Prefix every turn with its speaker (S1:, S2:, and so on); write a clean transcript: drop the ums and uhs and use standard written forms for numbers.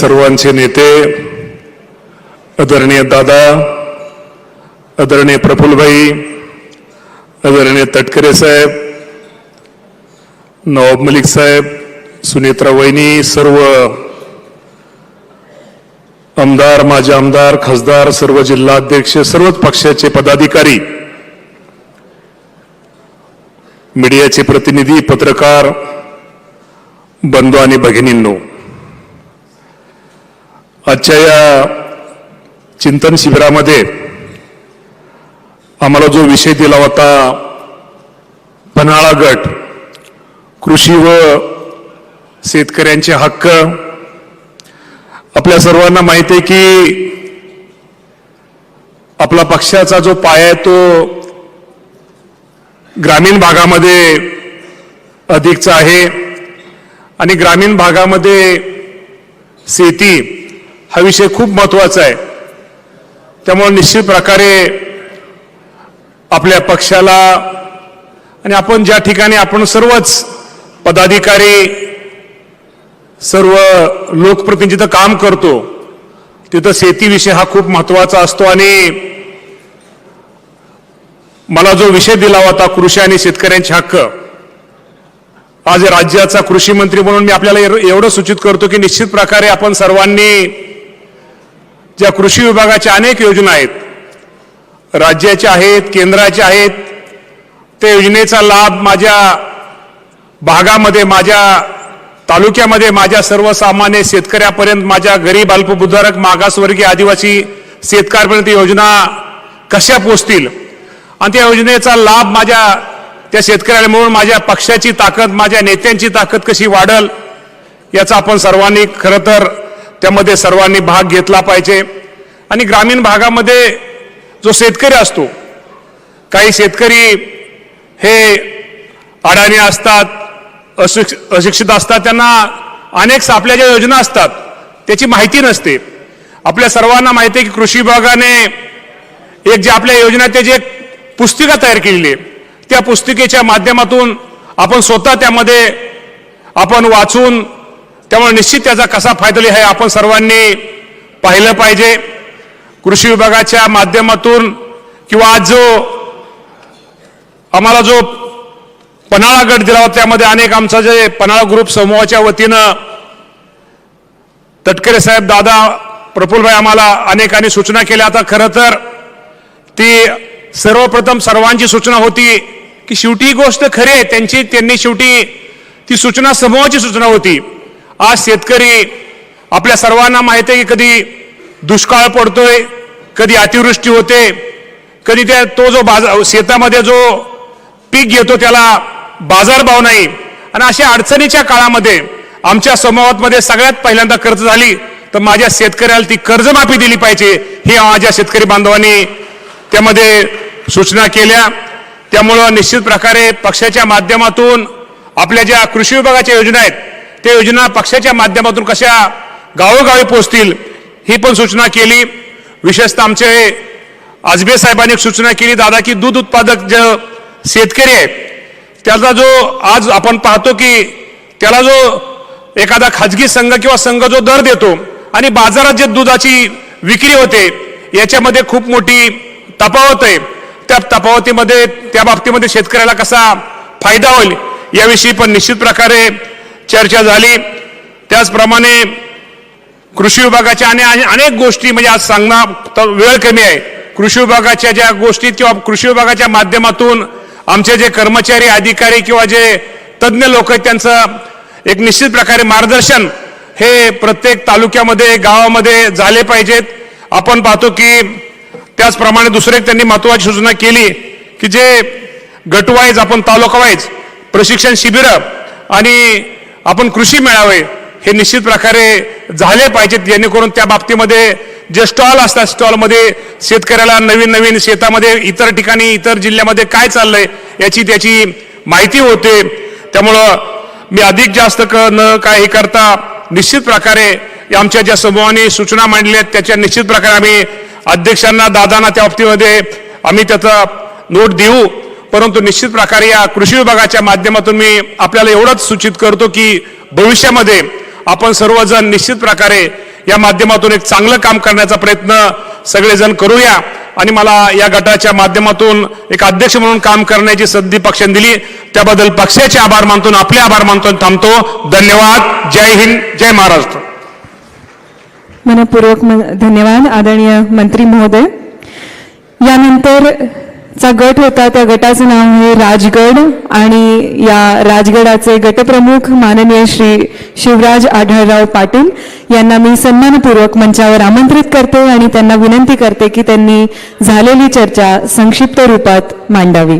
S1: सर्वांचे नेते आदरणीय दादा, आदरणीय प्रफुल्लभाई, आदरणीय तटकरे साहेब, नवाब मलिक साहेब, सुनेत्रा वहिनी, सर्व आमदार, माजी आमदार, खासदार, सर्व जिल्हाध्यक्ष, सर्वच पक्षाचे पदाधिकारी, मीडियाचे प्रतिनिधी, पत्रकार बंधू आणि भगिनींनो, आजच्या या चिंतन शिबिरामध्ये आम्हाला जो विषय दिला होता पन्हाळा गट, कृषी व शेतकऱ्यांचे हक्क, आपल्या सर्वांना माहिती आहे की आपला पक्षाचा जो पाया आहे तो ग्रामीण भागामध्ये अधिकचा आहे आणि ग्रामीण भागामध्ये शेती हा विषय खूप महत्त्वाचा आहे। त्यामुळे निश्चित प्रकारे आपल्या पक्षाला आणि आपण ज्या ठिकाणी आपण सर्वच पदाधिकारी, सर्व लोकप्रतिनिधी काम करतो तिथं शेती विषय हा खूप महत्त्वाचा असतो आणि मला जो विषय दिला होता कृषी आणि शेतकऱ्यांचे हक्क, आज राज्याचा कृषी मंत्री म्हणून मी आपल्याला एवढं सूचित करतो की निश्चित प्रकारे आपण सर्वांनी ज्या कृषी विभागाच्या अनेक योजना आहेत, राज्याच्या आहेत, केंद्राच्या आहेत, त्या योजनेचा लाभ माझ्या भागामध्ये, माझ्या तालुक्यामध्ये, माझ्या सर्वसामान्य शेतकऱ्यापर्यंत, माझ्या गरीब, अल्पभूधारक, मागासवर्गीय, आदिवासी शेतकऱ्यापर्यंत योजना कशा पोहोचतील आणि त्या योजनेचा लाभ माझ्या त्या शेतकऱ्याला मिळून माझ्या पक्षाची ताकद, माझ्या नेत्यांची ताकद कशी वाढेल याचा आपण सर्वांनी खरं तर त्यामध्ये सर्वांनी भाग घेतला पाहिजे। आणि ग्रामीण भागामध्ये जो शेतकरी असतो, काही शेतकरी हे अडाणी असतात, अशिक्षित असतात, त्यांना अनेक आपल्या ज्या योजना असतात त्याची माहिती नसते। आपल्या सर्वांना माहिती आहे की कृषी विभागाने एक जे आपल्या योजना त्याची एक पुस्तिका तयार केलेली आहे, त्या पुस्तिकेच्या माध्यमातून आपण स्वतः त्यामध्ये आपण वाचून त्यामुळे निश्चित त्याचा कसा फायदा होईल हे आपण सर्वांनी पाहिलं पाहिजे। कृषी विभागाच्या माध्यमातून किंवा आज जो आम्हाला जो पन्हाळा गट दिला होता त्यामध्ये अनेक आमचा जे पन्हाळा ग्रुप समूहाच्या वतीनं तटकरे साहेब, दादा, प्रफुल्लभाई आम्हाला अनेकांनी सूचना केल्या। आता खरं तर ती सर्वप्रथम सर्वांची सूचना होती की शेवटी ही गोष्ट खरी आहे, त्यांनी शेवटी ती सूचना समूहाची सूचना होती। आज शेतकरी आपल्या सर्वांना माहिती आहे की कधी दुष्काळ पडतोय, कधी अतिवृष्टी होते, कधी तो जो शेतामध्ये जो पीक घेतो त्याला बाजारभाव नाही आणि अशा अडचणीच्या काळामध्ये आमच्या समूहामध्ये सगळ्यात पहिल्यांदा कर्ज झाली तर माझ्या शेतकऱ्याला ती कर्जमाफी दिली पाहिजे हे माझ्या शेतकरी बांधवांनी त्यामध्ये सूचना केल्या। त्यामुळं निश्चित प्रकारे पक्षाच्या माध्यमातून आपल्या ज्या कृषी विभागाच्या योजना आहेत त्या योजना पक्षाच्या माध्यमातून कशा गावोगावी पोहोचतील ही पण सूचना केली। विशेषतः आमचे आजबे साहेबांनी सूचना केली दादा की दूध उत्पादक जे शेतकरी आहेत त्याचा जो आज आपण पाहतो की त्याला जो एखादा खाजगी संघ किंवा संघ जो दर देतो आणि बाजारात जे दुधाची विक्री होते याच्यामध्ये खूप मोठी तफावत आहे, त्या तफावतीमध्ये त्या बाबतीमध्ये शेतकऱ्याला कसा फायदा होईल याविषयी पण निश्चित प्रकारे चर्चा झाली। त्याचप्रमाणे कृषी विभागाच्या अनेक गोष्टी म्हणजे आज सांगणं वेळ कमी आहे, कृषी विभागाच्या ज्या गोष्टी किंवा कृषी विभागाच्या माध्यमातून आमचे जे कर्मचारी, अधिकारी किंवा जे तज्ज्ञ लोक आहेत त्यांचं एक निश्चित प्रकारे मार्गदर्शन हे प्रत्येक तालुक्यामध्ये, गावामध्ये झाले पाहिजेत। आपण पाहतो की त्याचप्रमाणे दुसरे त्यांनी महत्त्वाची सूचना केली की जे गटवाईज आपण तालुका वाईज प्रशिक्षण शिबिर आणि आपण कृषी मेळावे हे निश्चित प्रकारे झाले पाहिजेत, जेणेकरून त्या बाबतीमध्ये जे स्टॉल असतात स्टॉलमध्ये शेतकऱ्याला नवीन नवीन शेतामध्ये इतर ठिकाणी इतर जिल्ह्यामध्ये काय चाललंय याची त्याची माहिती होते। त्यामुळं मी अधिक जास्त न काही करता निश्चित प्रकारे आमच्या ज्या समूहाने सूचना मांडल्या त्याच्या निश्चित प्रकारे आम्ही अध्यक्षांना, दादांना त्या बाबतीमध्ये आम्ही त्याचा नोट देऊ। परंतु निश्चित प्रकारे या कृषी विभागाच्या माध्यमातून मी आपल्याला एवढंच सूचित करतो की भविष्यामध्ये आपण सर्वजण निश्चित प्रकारे या माध्यमातून एक चांगलं काम करण्याचा प्रयत्न सगळेजण करूया आणि मला या गटाच्या माध्यमातून एक अध्यक्ष म्हणून काम करण्याची संधी पक्षाने दिली त्याबद्दल पक्षाचे आभार मानतो, आपले आभार मानतो आणि थांबतो. धन्यवाद. जय हिंद, जय महाराष्ट्र.
S2: मनपूर्वक धन्यवाद आदरणीय मंत्री महोदय. यानंतरचा गट होता, त्या गटाचं नाव आहे राजगड आणि या राजगडाचे गटप्रमुख माननीय श्री शिवराज आढळराव पाटील यांना मी सन्मानपूर्वक मंचावर आमंत्रित करते आणि त्यांना विनंती करते की त्यांनी झालेली चर्चा संक्षिप्त रूपात मांडावी.